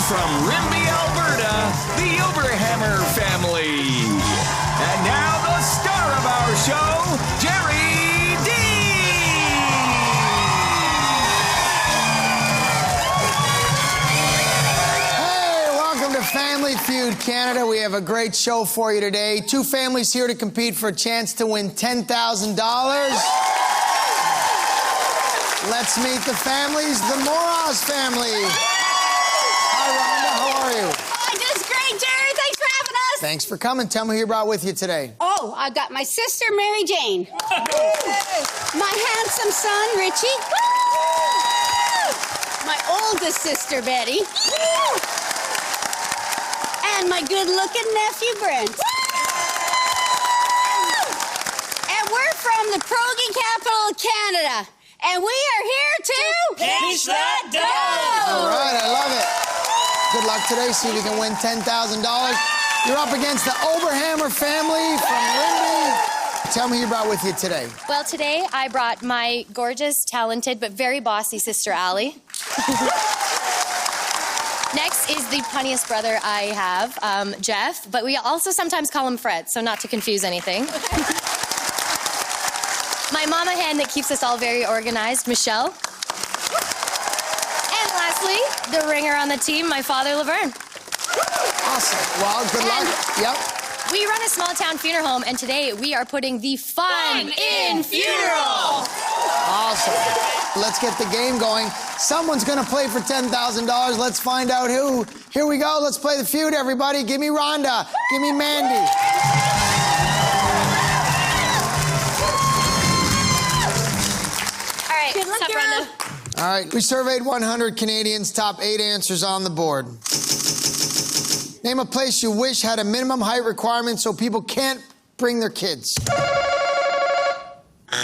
from Rimbey, Alberta, the Oberhammer family. And now the star of our show, Gerry Dee. Hey, welcome to Family Feud Canada. We have a great show for you today. Two families here to compete for a chance to win $10,000. Let's meet the families. The Moraz family. Hi, Rhonda. How are you? Oh, just great, Gerry. Thanks for having us. Thanks for coming. Tell me who you brought with you today. Oh, I got my sister, Mary Jane. My handsome son, Richie. My oldest sister, Betty. And my good-looking nephew, Brent. And we're from the Progy capital of Canada. And we are here to pinch that dough. All right, I love it. Good luck today. See if you can win $10,000. You're up against the Oberhammer family from Rimbey. Tell me who you brought with you today. Well, today I brought my gorgeous, talented, but very bossy sister, Allie. Next is the punniest brother I have, Jeff, but we also sometimes call him Fred, so not to confuse anything. My mama hen that keeps us all very organized, Michelle. And lastly, the ringer on the team, my father, Laverne. Awesome. Well, good luck. Yep. We run a small town funeral home, and today we are putting the fun in funeral. Awesome. Let's get the game going. Someone's going to play for $10,000. Let's find out who. Here we go. Let's play the feud, everybody. Give me Rhonda. Give me Mandy. Good luck, Rhonda. All right, we surveyed 100 Canadians, top 8 answers on the board. Name a place you wish had a minimum height requirement so people can't bring their kids.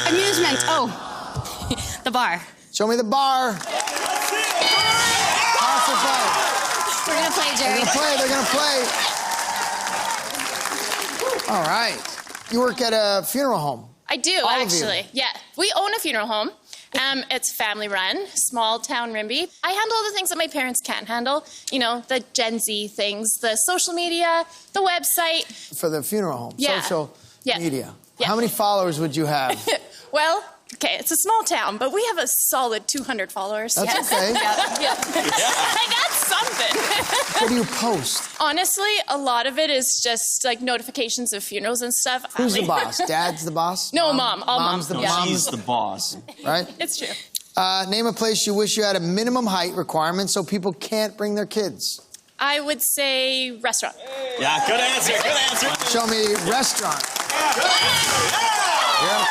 Amusement. Oh. The bar. Show me the bar. Pause for play. We're going to play, Gerry. They're gonna play. All right. You work at a funeral home. I do, All of you. actually. Yeah. We own a funeral home. It's family run, small town Rimbey. I handle the things that my parents can't handle. You know, the Gen Z things, the social media, the website. For the funeral home. Yeah. Social Yeah. media. Yeah. How many followers would you have? Well, okay, it's a small town, but we have a solid 200 followers. That's Yes. okay. Yeah. That's something. What do you post? Honestly, a lot of it is just like notifications of funerals and stuff. Who's the boss? Dad's the boss? No, Mom. All Mom's Mom. the Yeah. She's the boss. Right? It's true. Name a place you wish you had a minimum height requirement so people can't bring their kids. I would say restaurant. Yeah, good answer, good answer. Show me restaurant. Yeah.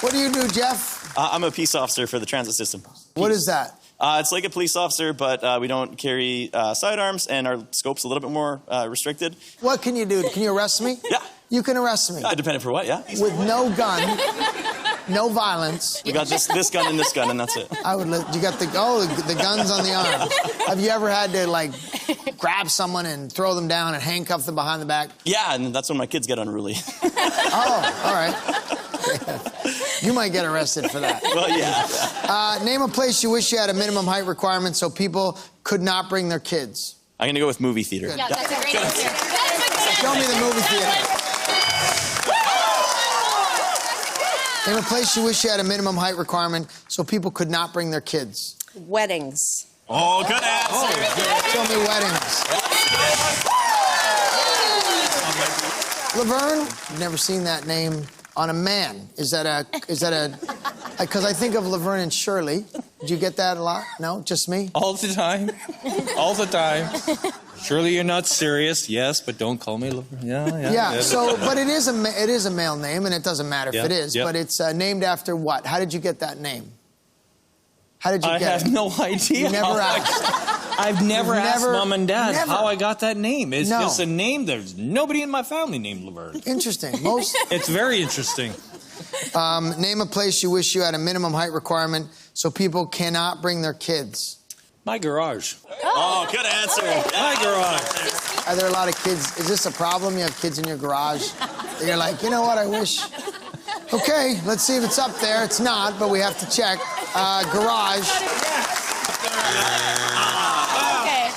What do you do, Jeff? I'm a peace officer for the transit system. What is that? It's like a police officer, but we don't carry sidearms, and our scope's a little bit more restricted. What can you do? Can you arrest me? Yeah. You can arrest me. Depending for what, yeah. With no gun, no violence. We got this gun, and this gun, and that's it. I would let you got the guns on the arms. Have you ever had to like grab someone and throw them down and handcuff them behind the back? Yeah, and that's when my kids get unruly. Oh, all right. You might get arrested for that. Well, yeah. Name a place you wish you had a minimum height requirement so people could not bring their kids. I'm going to go with movie theater. Yeah, that's a great answer. Show me the movie theater. Name a place you wish you had a minimum height requirement so people could not bring their kids. Weddings. Oh, good answer. Show me weddings. Laverne, I've never seen that name on a man. Is that a, because I think of Laverne and Shirley. Did you get that a lot? No, just me? All the time. All the time. Surely you're not serious. Yes, but don't call me Laverne. Yeah, so, but it is a male name, and it doesn't matter if Yeah, it is, yeah. but it's named after what? How did you get that name? How did you I get it? have no idea. You never asked. I've never asked Mom and Dad never. how I got that name. It's No. just a name. There's nobody in my family named Laverne. Interesting. It's very interesting. Name a place you wish you had a minimum height requirement so people cannot bring their kids. My garage. Oh, good answer. My garage. Are there a lot of kids? Is this a problem? You have kids in your garage? You're like, you know what, I wish. Okay, let's see if it's up there. It's not, but we have to check. Garage. Okay,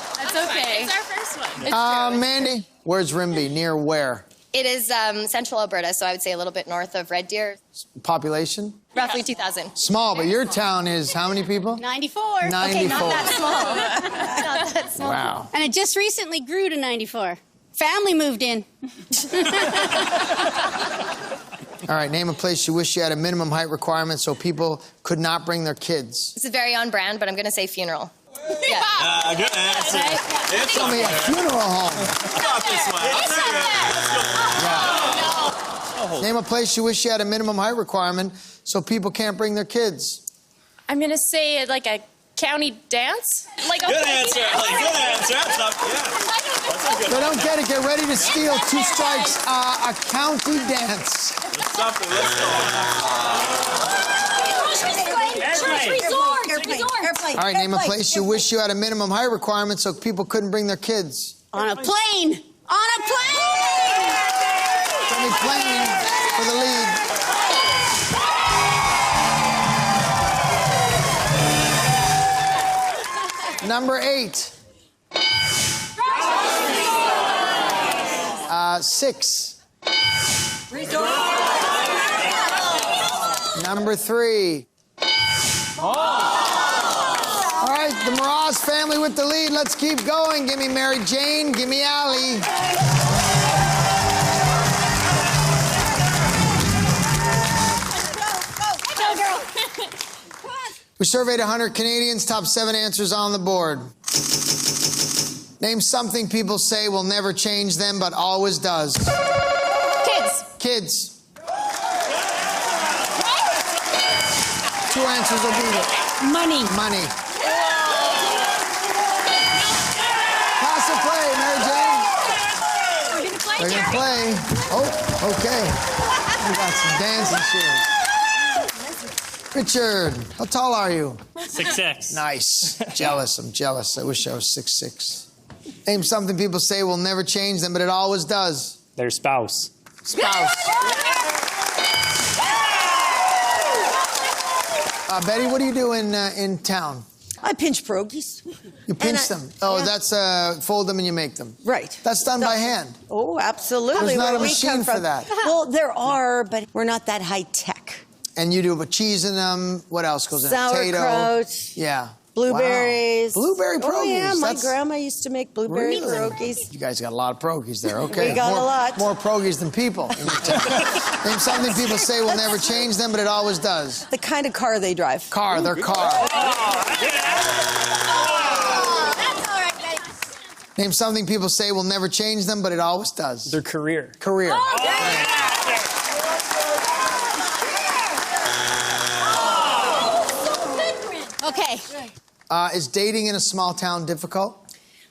Mandy, where's Rimbey? Near where? It is central Alberta, so I would say a little bit north of Red Deer. Population? Roughly 2,000. Small, but your town is how many people? 94. 94. Okay, not that small. Not that small. Wow. And it just recently grew to 94. Family moved in. All right, name a place you wish you had a minimum height requirement so people could not bring their kids. This is very on brand, but I'm going to say funeral. Yeah. Good answer. Tell me a funeral home. Got this one. I'll take it. Name a place you wish you had a minimum height requirement so people can't bring their kids. I'm going to say like a county dance. Like a Good answer. Good answer. That's not, If they don't get it, get ready to steal. 2 strikes, a county dance. Something. Let's go. All right, name a place you wish you had a minimum height requirement so people couldn't bring their kids. On a plane. On a plane. Jimmy Plane for the lead. Number 8. 6. Number 3. All right, the Mraz family with the lead. Let's keep going. Give me Mary Jane. Give me Allie. Go, girl. We surveyed 100 Canadians. Top 7 answers on the board. Name something people say will never change them, but always does. Kids. Kids. 2 answers will be it. Money. Money. Pass or play, Mary Jane? We're gonna play. Oh, okay. We got some dancing shoes. Richard, how tall are you? 6'6". Nice. Jealous. I'm jealous. I wish I was 6'6". Name something people say will never change them, but it always does. Their spouse. Spouse. Betty, what do you do in town? I pinch pierogies. You pinch them. Oh, yeah. That's fold them and you make them. Right. That's done by hand. Oh, absolutely. There's not Where a we machine come for from. that. Well, there are, but we're not that high tech. And you do cheese in them. What else goes in? Potato. Sauerkraut. Yeah. Blueberries. Wow. Blueberry pierogies. Oh, yeah, my That's- grandma used to make blueberry Really? pierogies. You guys got a lot of pierogies there. Okay. We got more, a lot. More pierogies than people in your town. Name something people say will never change them, but it always does. The kind of car they drive. Car, their car. That's all right, Betty. Name something people say will never change them, but it always does. Their career. Career. Okay. Is dating in a small town difficult?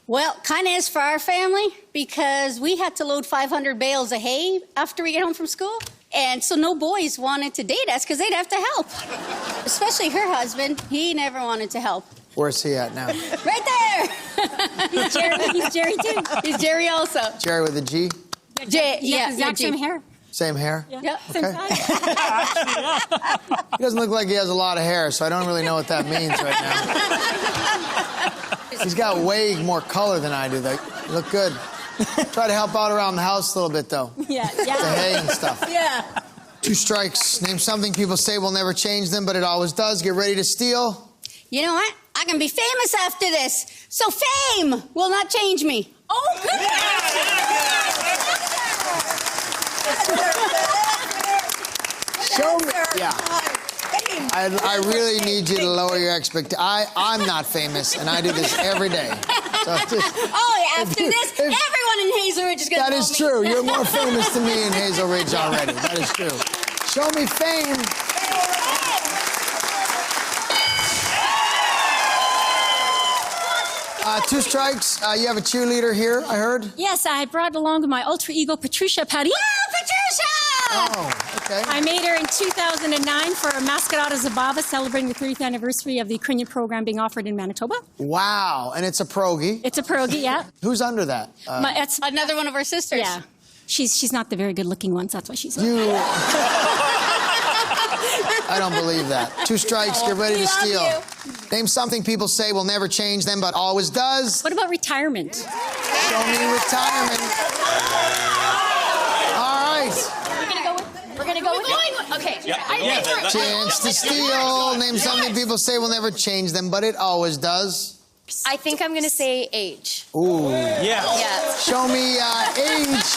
Well, kind of is for our family because we had to load 500 bales of hay after we get home from school. And so no boys wanted to date us because they'd have to help. Especially her husband. He never wanted to help. Where's he at now? Right there. He's Jerry. He's Jerry too. He's Jerry also. Jerry with a G? Yeah, exact same hair. Same hair? Yep. Okay. He doesn't look like he has a lot of hair, so I don't really know what that means right now. He's got way more color than I do. They look good. Try to help out around the house a little bit, though. Yeah. The hay and stuff. Yeah. 2 strikes. Name something people say will never change them, but it always does. Get ready to steal. You know what? I can be famous after this. So fame will not change me. Oh, good. Show me. Yeah. I really need you to lower your expectations. I'm not famous, and I do this every day. So just, after this, everyone in Hazel Ridge is going to that is true. You're more famous than me in Hazel Ridge already. That is true. Show me fame. Two strikes. You have a cheerleader here, I heard? Yes, I brought along my alter ego, Patricia Petty. Patricia! Oh, okay. I made her in 2009 for Masquerada Zabava, celebrating the 30th anniversary of the Ukrainian program being offered in Manitoba. Wow. And it's a pierogi. It's a pierogi, yeah. Who's under that? It's Another one of our sisters. Yeah. She's not the very good-looking one, so that's why she's... You... I don't believe that. 2 strikes. Get ready to steal. Name something people say will never change them, but always does. What about retirement? Show me retirement. All right. We're gonna go with okay. Chance to steal. Name something people say will never change them, but it always does. I think I'm gonna say age. Ooh. Yeah. Yeah. Show me age.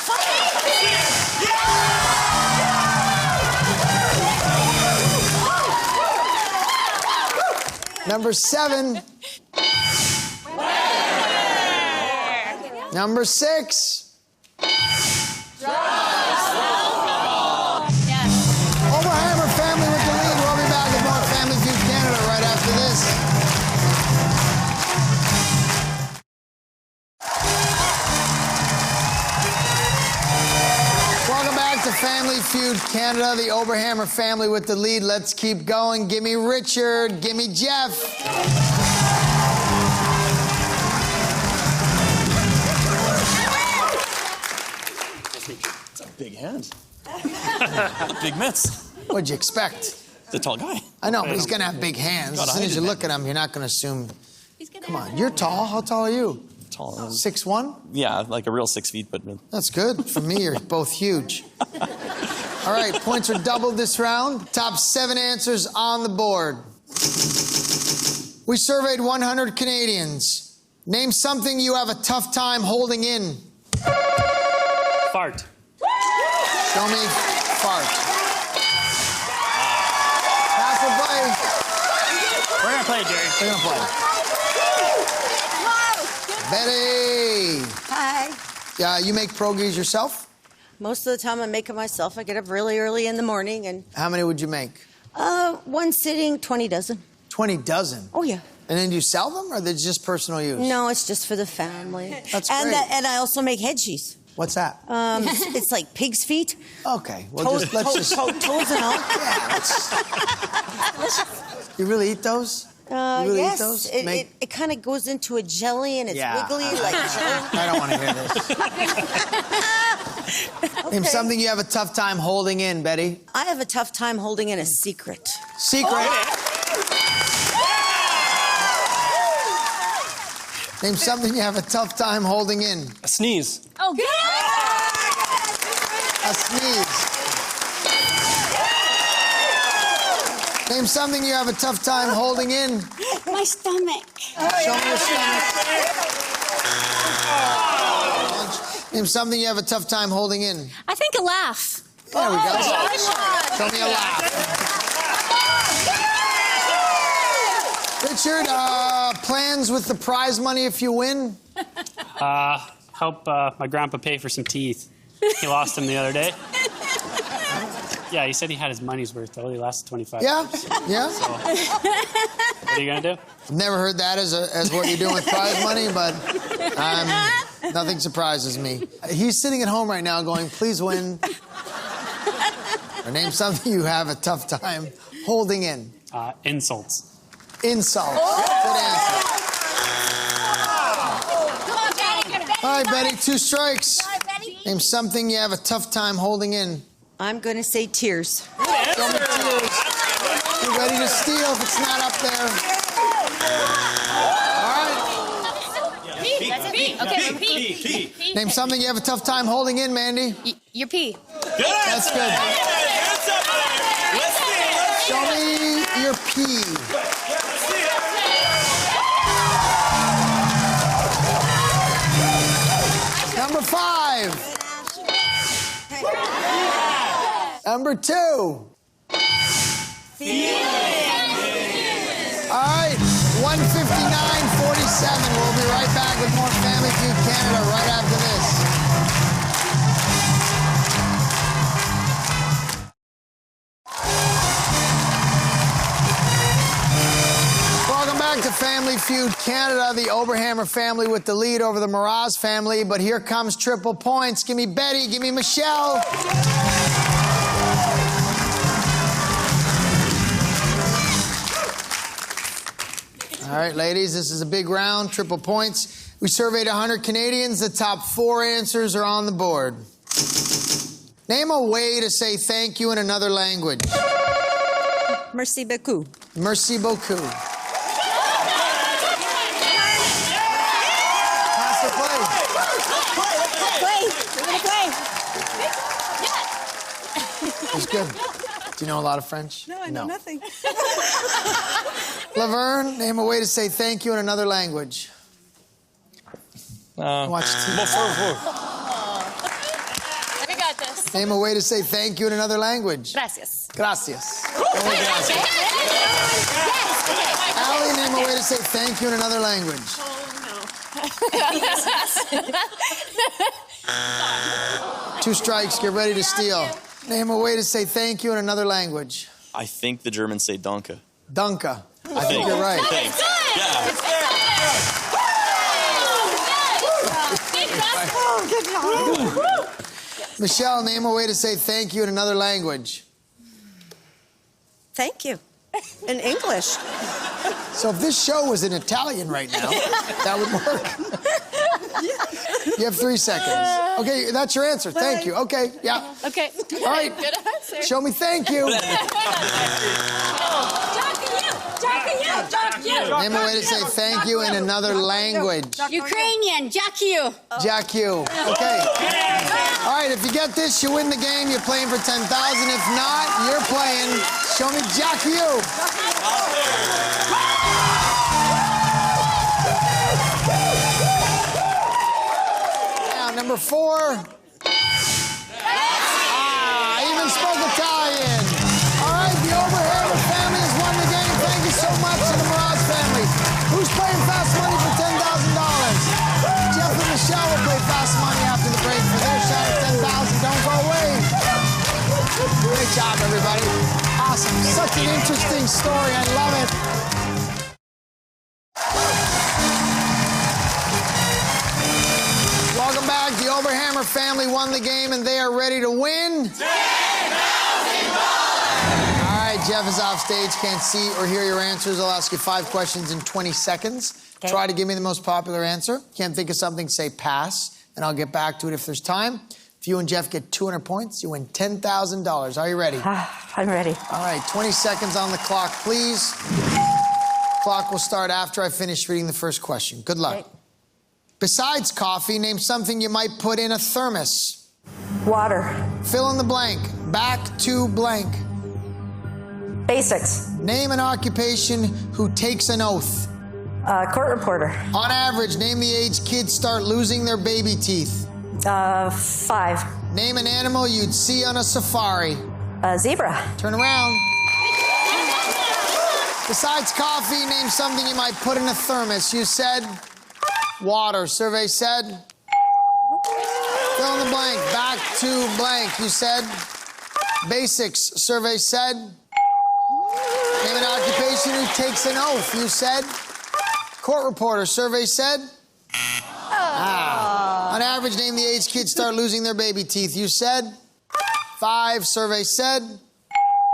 Number 7. Number 6. Overhammer family with the lead. We'll be back with more Family Feud Canada right after this. Welcome back to Family Feud Canada, the Overhammer family with the lead. Let's keep going. Give me Richard. Give me Jeff. Big hands. Big mitts. What'd you expect? The tall guy. I know, but he's going to have big hands. As soon as you look at him, you're not going to assume. Come on, you're tall. How tall are you? Tall. 6'1"? Yeah, like a real 6 feet, but... That's good. For me, you're both huge. All right, points are doubled this round. Top 7 answers on the board. We surveyed 100 Canadians. Name something you have a tough time holding in. Fart. Show me fart. Pass or play? We're gonna play, Jerry. We're gonna play. Betty. Hi. Yeah, you make pierogies yourself? Most of the time I make it myself. I get up really early in the morning and... How many would you make? One sitting, 20 dozen. 20 dozen? Oh, yeah. And then do you sell them, or are they just personal use? No, it's just for the family. That's great. And I also make head cheese. What's that? It's like pig's feet. Okay. Well, Toes, let's toes and all. Yeah, you really eat those? You really Yes. eat those? It kind of goes into a jelly and it's wiggly like jelly. I don't want to hear this. Name something you have a tough time holding in, Betty. I have a tough time holding in a secret. Secret. Name something you have a tough time holding in. A sneeze. Oh, good. A sneeze. Name something you have a tough time holding in. My stomach. Show me your stomach. Name something you have a tough time holding in. I think a laugh. There we go. Show me a laugh. Richard, plans with the prize money if you win? Help my grandpa pay for some teeth. He lost them the other day. Yeah, he said he had his money's worth, though. He lasted 25 years. Yeah? So, what are you going to do? I've never heard that as what you're doing with prize money, but nothing surprises me. He's sitting at home right now going, please win. Or name something you have a tough time holding in. Insults. Insults. Good answer. All right, Betty, 2 strikes. Name something you have a tough time holding in. I'm going to say tears. Show me tears. You ready to steal if it's not up there? All right. Pee. That's a pee. Okay, pee. Name something you have a tough time holding in, Mandy. Your pee. That's good. Show me your pee. Number 5. Number 2. All right, 159.47. We'll be right back with more Family Feud Canada right after this. Welcome back to Family Feud Canada, the Overhammer family with the lead over the Mraz family. But here comes triple points. Give me Betty, give me Michelle. All right, ladies, this is a big round, triple points. We surveyed 100 Canadians. The top 4 answers are on the board. Name a way to say thank you in another language. Merci beaucoup. Merci beaucoup. Pass Faster play. It was good. Do you know a lot of French? No, I know nothing. Laverne, name a way to say thank you in another language. Watch TV. We got this. Name a way to say thank you in another language. Gracias. Gracias. Allie, name a way to say thank you in another language. Two strikes, get ready to steal. Name a way to say thank you in another language. I think the Germans say danke. Danke. I think you're right. Thanks. Michelle, name a way to say thank you in another language. Thank you. In English. So if this show was in Italian right now, that would work. You have 3 seconds. Okay, that's your answer. Thank you. Okay, yeah. Okay. All right. Good answer. Show me thank you. Name a way to say thank you in another language. Ukrainian, Jakiu. Jakiu. Okay. All right, if you get this, you win the game. You're playing for 10,000. If not, you're playing. Show me Jakiu. Now, number 4. Even spoke Italian. All right, the Overhammer family has won the game. Thank you so much to the Mirage family. Who's playing Fast Money for $10,000? Jeff and Michelle will play Fast Money after the break for their shot at $10,000. Don't go away. Great job, everybody. Awesome. Such an interesting story. I love it. Welcome back. The Overhammer family won the game, and they are ready to win $10,000. All right, Jeff is off stage. Can't see or hear your answers. I'll ask you 5 questions in 20 seconds. Okay. Try to give me the most popular answer. Can't think of something, say pass, and I'll get back to it if there's time. If you and Jeff get 200 points, you win $10,000. Are you ready? I'm ready. All right, 20 seconds on the clock, please. Clock will start after I finish reading the first question. Good luck. Okay. Besides coffee, name something you might put in a thermos. Water. Fill in the blank. Back to blank. Basics. Name an occupation who takes an oath. Court reporter. On average, name the age kids start losing their baby teeth. 5. Name an animal you'd see on a safari. Zebra. Turn around. Besides coffee, name something you might put in a thermos. You said water. Survey said fill in the blank. Back to blank. You said basics. Survey said name an occupation who takes an oath. You said court reporter. Survey said on average, name the age kids start losing their baby teeth. You said 5. Survey said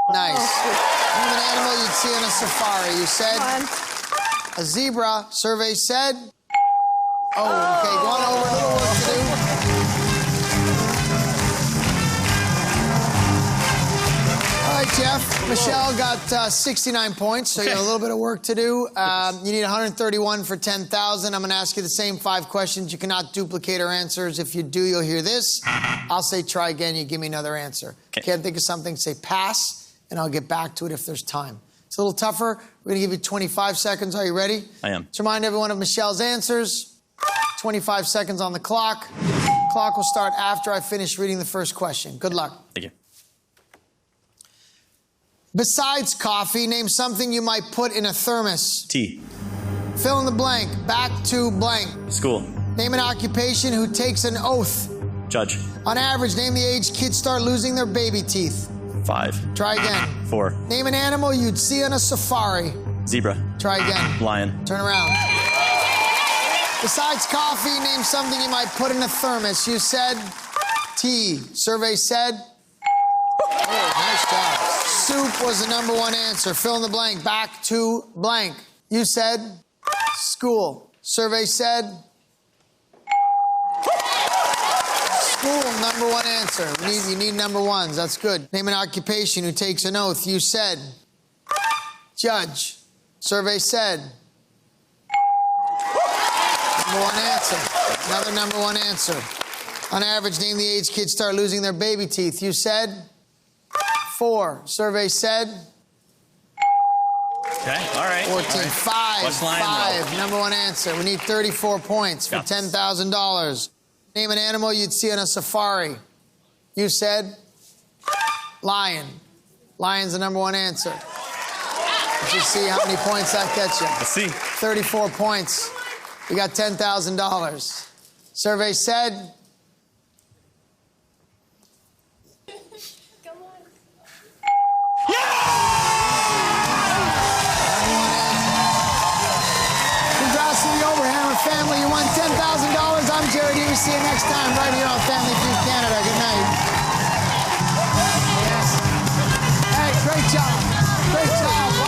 nice. Name an animal you'd see on a safari. You said a zebra. Survey said okay, one over, a little work to do. All right, Jeff. Michelle got 69 points, so you have a little bit of work to do. You need 131 for 10,000. I'm going to ask you the same 5 questions. You cannot duplicate our answers. If you do, you'll hear this. I'll say try again. You give me another answer. Okay. Can't think of something, say pass, and I'll get back to it if there's time. It's a little tougher. We're going to give you 25 seconds. Are you ready? I am. Let's remind everyone of Michelle's answers. 25 seconds on the clock. Clock will start after I finish reading the first question. Good luck. Thank you. Besides coffee, name something you might put in a thermos. Tea. Fill in the blank. Back to blank. School. Name an occupation who takes an oath. Judge. On average, name the age kids start losing their baby teeth. 5. Try again. 4. Name an animal you'd see on a safari. Zebra. Try again. Lion. Turn around. Besides coffee, name something you might put in a thermos. You said tea. Survey said nice job. Soup was the number 1 answer. Fill in the blank. Back to blank. You said school. Survey said school, number 1 answer. You need number 1s. That's good. Name an occupation who takes an oath. You said judge. Survey said number 1 answer. Another number one answer. On average, name the age kids start losing their baby teeth. You said 4. Survey said Okay, all right. 14. All right. 5. What's lying, 5. though? Number one answer. We need 34 points for $10,000. Name an animal you'd see on a safari. You said lion. Lion's the number one answer. Let's just see how many points that gets you. Let's see. 34 points. You got $10,000. Survey said Congrats to the Overhammer family. You won $10,000. I'm Gerry Dee. We see you next time right here on Family Feud Canada. Good night.